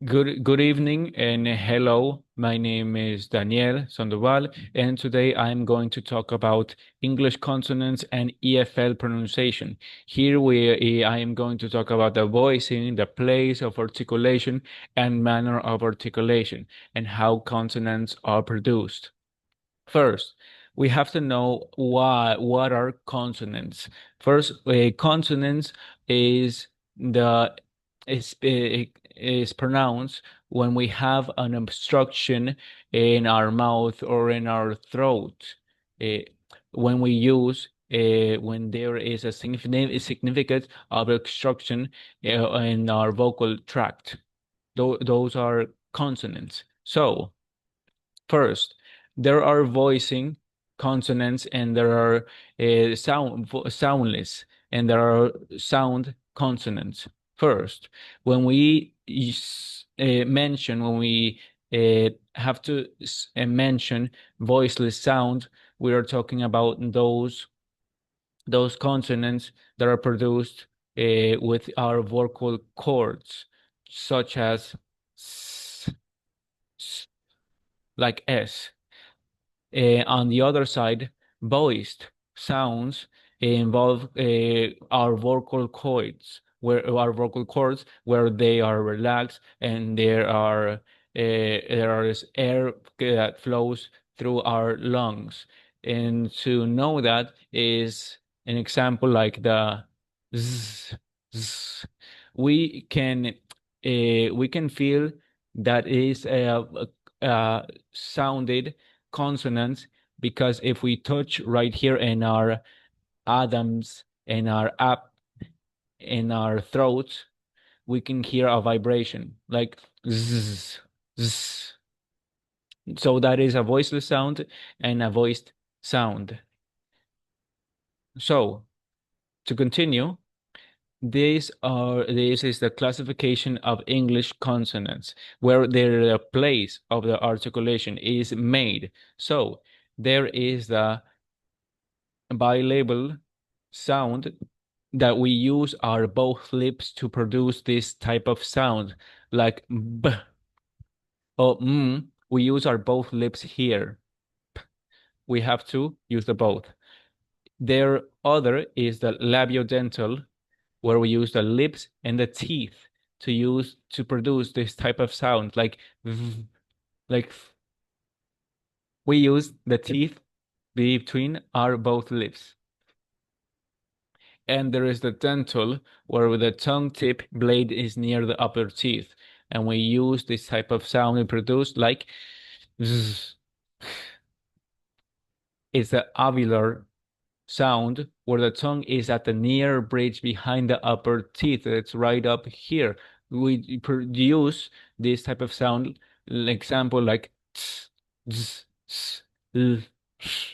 Good evening and hello. My name is Daniel Sandoval, and today I'm going to talk about English consonants and EFL pronunciation. I am going to talk about the voicing, the place of articulation, and manner of articulation, and how consonants are produced. First, we have to know what are consonants. First, consonants is the is pronounced when we have an obstruction in our mouth or in our throat. Uh, when we use when there is a significant of obstruction in our vocal tract. Those are consonants. So. First, there are voicing consonants and there are soundless and there are sound consonants. First, when we have to mention voiceless sound, we are talking about those consonants that are produced with our vocal cords, such as s, s, like S. On the other side, voiced sounds involve our vocal cords where they are relaxed and there is air that flows through our lungs. And to know that is an example like the z, z. We can we can feel that is sounded consonants because if we touch right here in our Adams in our up in our throat, we can hear a vibration like zzz, zzz. So that is a voiceless sound and a voiced sound. So to continue, this is the classification of English consonants, where the place of the articulation is made. So there is the bilabial sound that we use our both lips to produce this type of sound, like b or we use our both lips here. We have to use the both. Their other is the labiodental, where we use the lips and the teeth to produce this type of sound, like v, like we use the teeth between our both lips. And there is the dental, where the tongue tip blade is near the upper teeth, and we use this type of sound to produce like zzz. It's the alveolar sound where the tongue is at the near bridge behind the upper teeth. It's right up here. We produce this type of sound, example like tss, tss, tss, l, sh.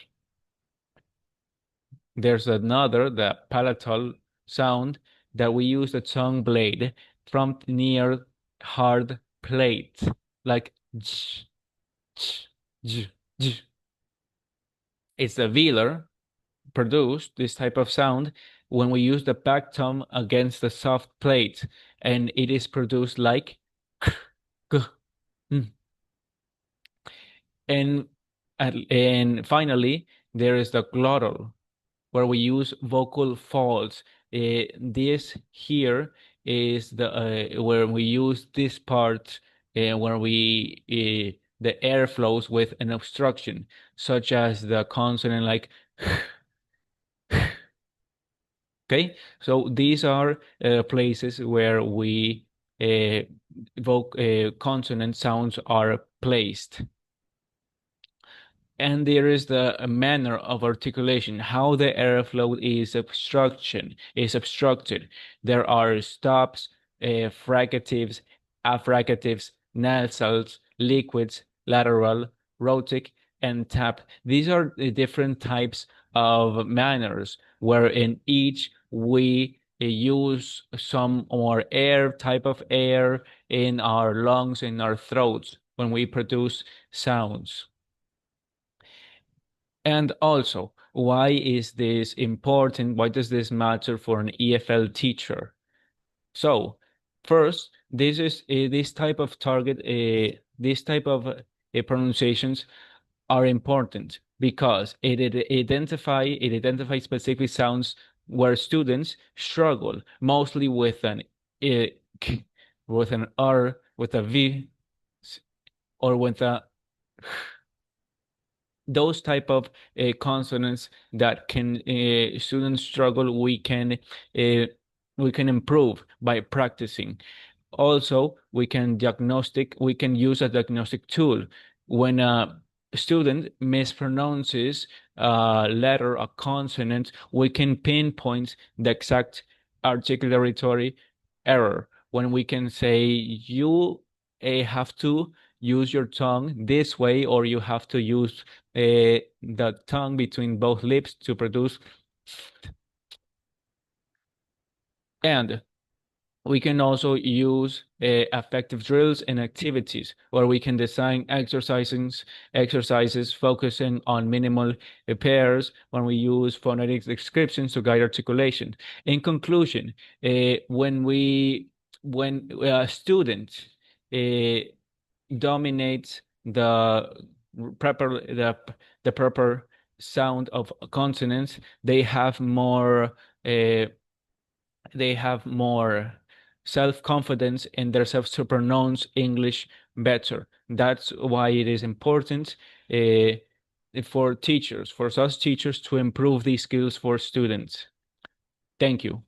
There's another, the palatal sound, that we use the tongue blade from near hard plate, like j, j, j, j. It's the velar produce this type of sound when we use the back thumb against the soft plate, and it is produced like k, g, mm. And and finally, there is the glottal, where we use vocal folds. This here is the where we use this part where we the air flows with an obstruction, such as the consonant like okay. So these are places where we consonant sounds are placed. And there is the manner of articulation, how the airflow is obstructed. There are stops, fricatives, affricatives, nasals, liquids, lateral, rhotic, and tap. These are the different types of manners, where in each we use some more air, type of air in our lungs, in our throats when we produce sounds. And also, why is this important? Why does this matter for an EFL teacher? So, First, this is this type of target, this type of pronunciations are important because it identifies specific sounds where students struggle, mostly with an k, with an R, with a V, or with a those type of consonants that can students struggle. We can improve by practicing. Also, we can use a diagnostic tool when a student mispronounces a letter, a consonant, we can pinpoint the exact articulatory error when we can say you have to use your tongue this way, or you have to use the tongue between both lips to produce. And we can also use affective drills and activities where we can design exercises focusing on minimal pairs when we use phonetic descriptions to guide articulation. In conclusion, when a student uh, dominates proper the proper sound of consonants, uh, they have more self-confidence in themselves to pronounce English better. That's why it is important uh, for us teachers, to improve these skills for students. Thank you.